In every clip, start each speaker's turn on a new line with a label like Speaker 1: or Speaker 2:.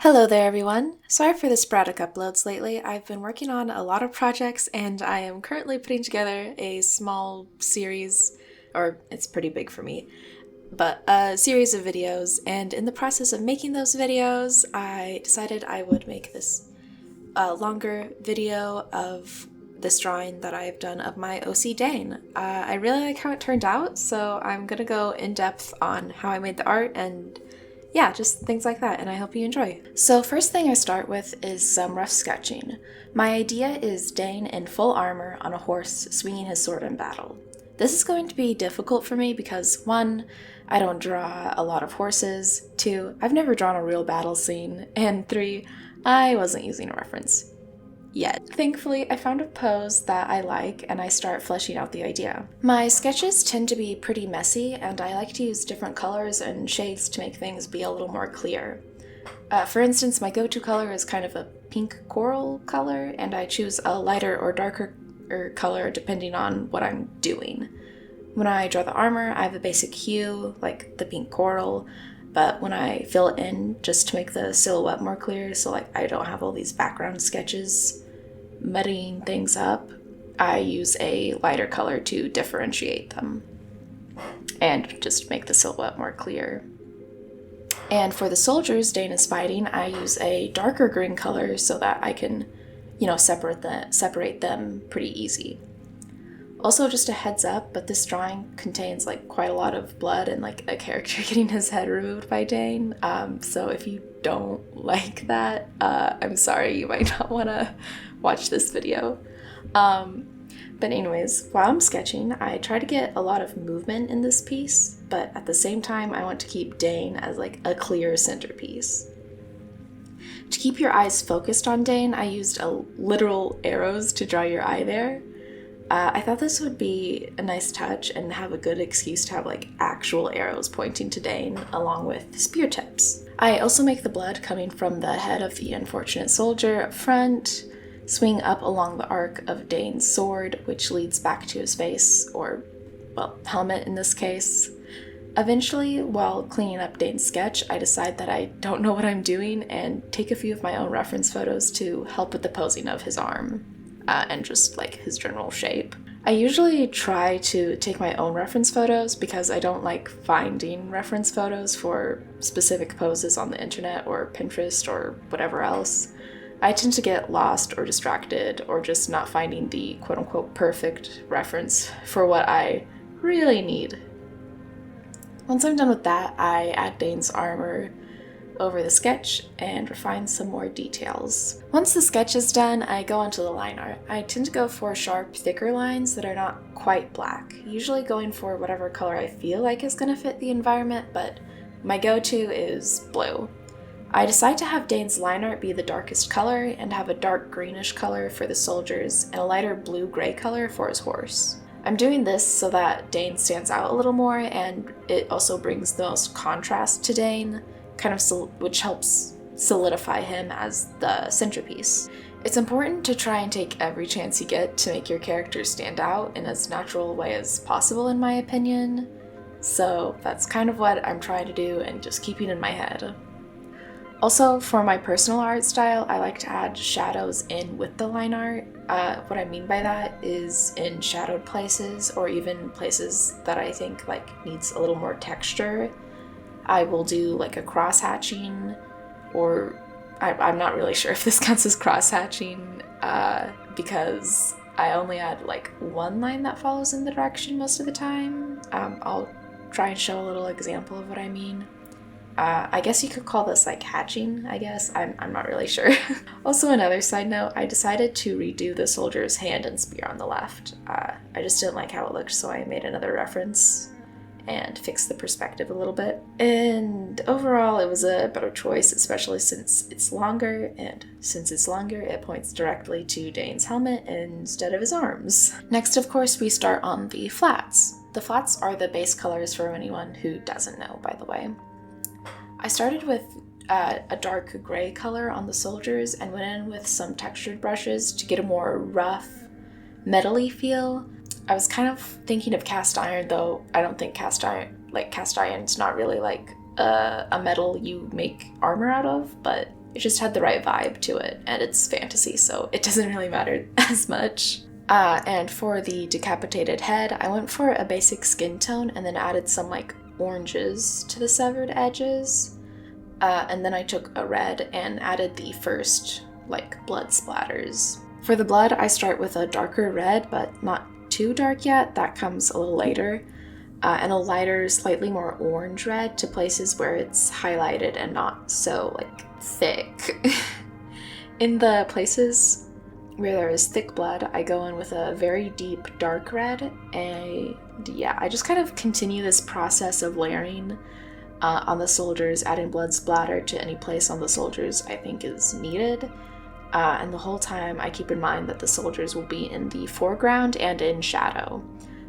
Speaker 1: Hello there, everyone. Sorry for the sporadic uploads lately. I've been working on a lot of projects and I am currently putting together a small series, or it's pretty big for me, but a series of videos. And in the process of making those videos, I decided I would make this longer video of this drawing that I've done of my OC Dane. I really like how it turned out, so I'm gonna go in depth on how I made the art and yeah, just things like that, and I hope you enjoy. So first thing I start with is some rough sketching. My idea is Dane in full armor on a horse swinging his sword in battle. This is going to be difficult for me because 1, I don't draw a lot of horses, 2, I've never drawn a real battle scene, and 3, I wasn't using a reference yet. Thankfully, I found a pose that I like and I start fleshing out the idea. My sketches tend to be pretty messy and I like to use different colors and shades to make things be a little more clear. For instance, my go-to color is kind of a pink coral color and I choose a lighter or darker color depending on what I'm doing. When I draw the armor, I have a basic hue, like the pink coral, but when I fill it in just to make the silhouette more clear, so like I don't have all these background sketches muddying things up, I use a lighter color to differentiate them and just make the silhouette more clear. And for the soldiers Dane is fighting, I use a darker green color so that I can, separate them pretty easy. Also, just a heads up, but this drawing contains like quite a lot of blood and like a character getting his head removed by Dane. So if you don't like that, I'm sorry, you might not want to watch this video. But anyways, while I'm sketching, I try to get a lot of movement in this piece, but at the same time, I want to keep Dane as like a clear centerpiece. To keep your eyes focused on Dane, I used literal arrows to draw your eye there. I thought this would be a nice touch and have a good excuse to have like actual arrows pointing to Dane along with spear tips. I also make the blood coming from the head of the unfortunate soldier up front, swing up along the arc of Dane's sword, which leads back to his face, or, well, helmet in this case. Eventually, while cleaning up Dane's sketch, I decide that I don't know what I'm doing and take a few of my own reference photos to help with the posing of his arm. And just like his general shape. I usually try to take my own reference photos because I don't like finding reference photos for specific poses on the internet or Pinterest or whatever else. I tend to get lost or distracted or just not finding the quote-unquote perfect reference for what I really need. Once I'm done with that, I add Dane's armor over the sketch and refine some more details. Once the sketch is done, I go onto the line art. I tend to go for sharp, thicker lines that are not quite black, usually going for whatever color I feel like is going to fit the environment, but my go-to is blue. I decide to have Dane's line art be the darkest color and have a dark greenish color for the soldiers and a lighter blue-gray color for his horse. I'm doing this so that Dane stands out a little more and it also brings the most contrast to Dane, which helps solidify him as the centerpiece. It's important to try and take every chance you get to make your character stand out in as natural a way as possible, in my opinion. So that's kind of what I'm trying to do and just keeping in my head. Also, for my personal art style, I like to add shadows in with the line art. What I mean by that is in shadowed places or even places that I think like needs a little more texture. I will do like a cross-hatching, or I'm not really sure if this counts as cross-hatching because I only add like one line that follows in the direction most of the time. I'll try and show a little example of what I mean. I guess you could call this like hatching, I guess. I'm not really sure. Also, another side note, I decided to redo the soldier's hand and spear on the left. I just didn't like how it looked, so I made another reference and fix the perspective a little bit. And overall, it was a better choice, especially since it's longer, and since it's longer, it points directly to Dane's helmet instead of his arms. Next, of course, we start on the flats. The flats are the base colors for anyone who doesn't know, by the way. I started with a dark gray color on the soldiers and went in with some textured brushes to get a more rough, metally feel. I was kind of thinking of cast iron, though I don't think cast iron's not really like a metal you make armor out of, but It just had the right vibe to it, and it's fantasy, so it doesn't really matter as much. And for the decapitated head, I went for a basic skin tone and then added some like oranges to the severed edges. And then I took a red and added the first like blood splatters. For the blood, I start with a darker red, but not too dark yet. That comes a little later. And a lighter, slightly more orange red to places where it's highlighted and not so like thick. In the places where there is thick blood, I go in with a very deep dark red, and yeah, I just kind of continue this process of layering on the soldiers, adding blood splatter to any place on the soldiers I think is needed. And the whole time I keep in mind that the soldiers will be in the foreground and in shadow.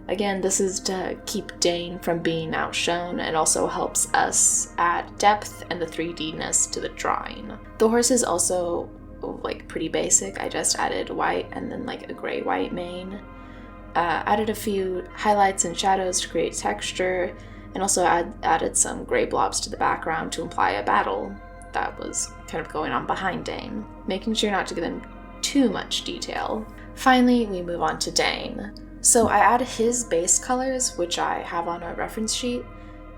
Speaker 1: Again, this is to keep Dane from being outshone and also helps us add depth and the 3D-ness to the drawing. The horse is also like pretty basic. I just added white and then like a gray-white mane. Added a few highlights and shadows to create texture, and also added some gray blobs to the background to imply a battle that was kind of going on behind Dane, making sure not to give them too much detail. Finally, we move on to Dane. So I add his base colors, which I have on a reference sheet,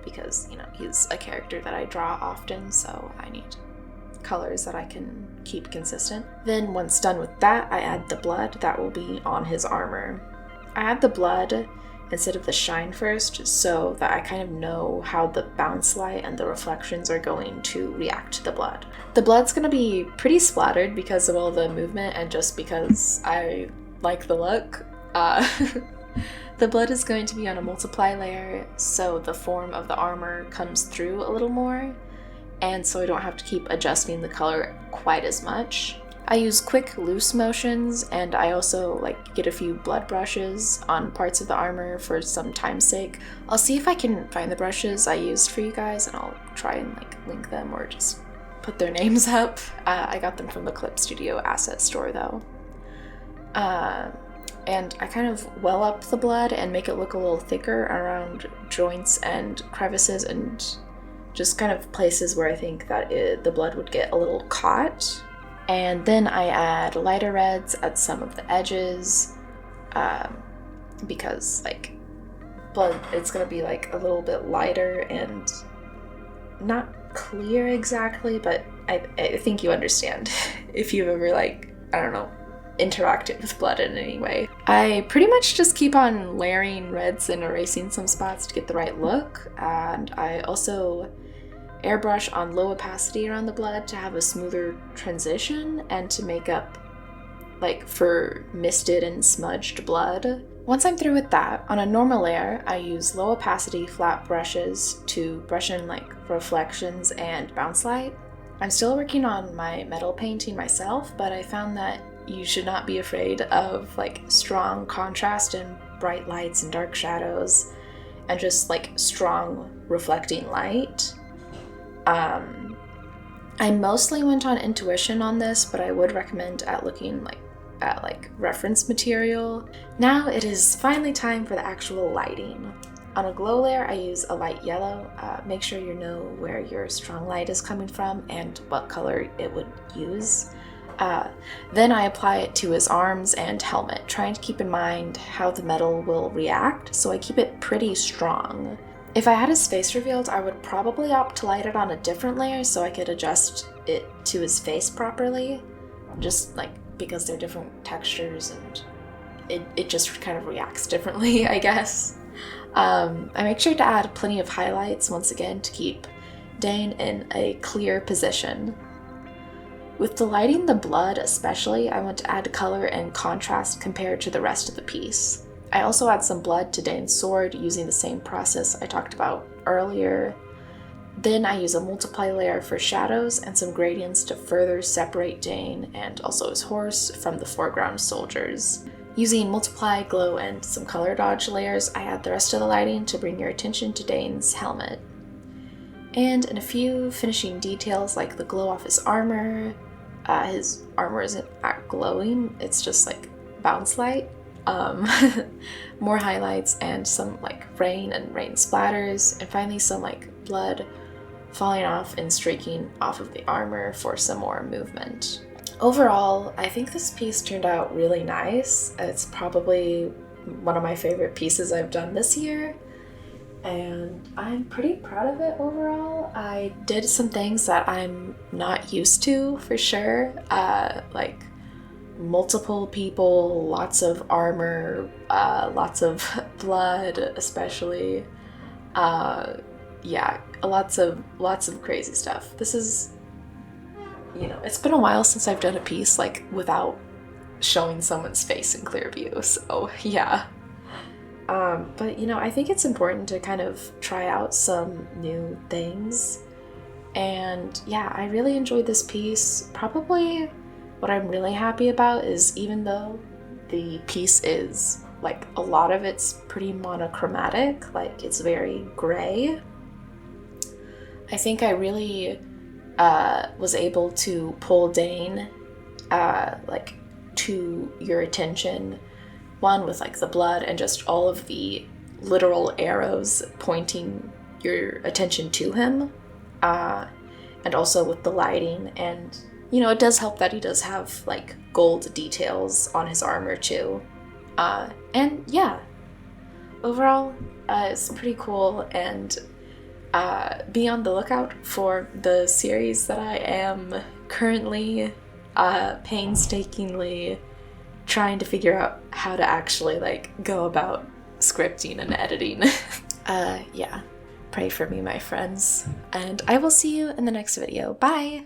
Speaker 1: because, you know, he's a character that I draw often, so I need colors that I can keep consistent. Then once done with that, I add the blood that will be on his armor. I add the blood instead of the shine first, so that I kind of know how the bounce light and the reflections are going to react to the blood. The blood's going to be pretty splattered because of all the movement and just because I like the look. The blood is going to be on a multiply layer, so the form of the armor comes through a little more, and so I don't have to keep adjusting the color quite as much. I use quick loose motions, and I also get a few blood brushes on parts of the armor for some time's sake. I'll see if I can find the brushes I used for you guys, and I'll try and link them or just put their names up. I got them from the Clip Studio asset store though. And I kind of well up the blood and make it look a little thicker around joints and crevices and just kind of places where I think that the blood would get a little caught. And then I add lighter reds at some of the edges, because blood, it's gonna be a little bit lighter and not clear exactly, but I think you understand if you've ever I don't know, interacted with blood in any way. I pretty much just keep on layering reds and erasing some spots to get the right look, and I also airbrush on low opacity around the blood to have a smoother transition and to make up for misted and smudged blood. Once I'm through with that, on a normal layer, I use low opacity flat brushes to brush in reflections and bounce light. I'm still working on my metal painting myself, but I found that you should not be afraid of strong contrast and bright lights and dark shadows and just strong reflecting light. I mostly went on intuition on this, but I would recommend looking at reference material. Now it is finally time for the actual lighting. On a glow layer, I use a light yellow. Make sure you know where your strong light is coming from and what color it would use. Then I apply it to his arms and helmet, trying to keep in mind how the metal will react, so I keep it pretty strong. If I had his face revealed, I would probably opt to light it on a different layer so I could adjust it to his face properly, just because they're different textures and it just kind of reacts differently, I guess. I make sure to add plenty of highlights once again to keep Dane in a clear position. With the lighting the blood especially, I want to add color and contrast compared to the rest of the piece. I also add some blood to Dane's sword using the same process I talked about earlier. Then I use a multiply layer for shadows and some gradients to further separate Dane and also his horse from the foreground soldiers. Using multiply, glow, and some color dodge layers, I add the rest of the lighting to bring your attention to Dane's helmet. And in a few finishing details like the glow off his armor isn't glowing, it's just bounce light. More highlights and some rain and rain splatters, and finally some blood falling off and streaking off of the armor for some more movement. Overall, I think this piece turned out really nice. It's probably one of my favorite pieces I've done this year, and I'm pretty proud of it overall. I did some things that I'm not used to, for sure, like multiple people, lots of armor, lots of blood, especially. Yeah, lots of crazy stuff. This is, it's been a while since I've done a piece like without showing someone's face in clear view, so yeah. But I think it's important to kind of try out some new things. And yeah, I really enjoyed this piece. Probably what I'm really happy about is, even though the piece is like, a lot of it's pretty monochromatic, like it's very gray, I think I really was able to pull Dane like to your attention, one with like the blood and just all of the literal arrows pointing your attention to him, and also with the lighting. And it does help that he does have like gold details on his armor too, and yeah, overall it's pretty cool. And be on the lookout for the series that I am currently painstakingly trying to figure out how to actually like go about scripting and editing. Yeah, pray for me, my friends, and I will see you in the next video. Bye!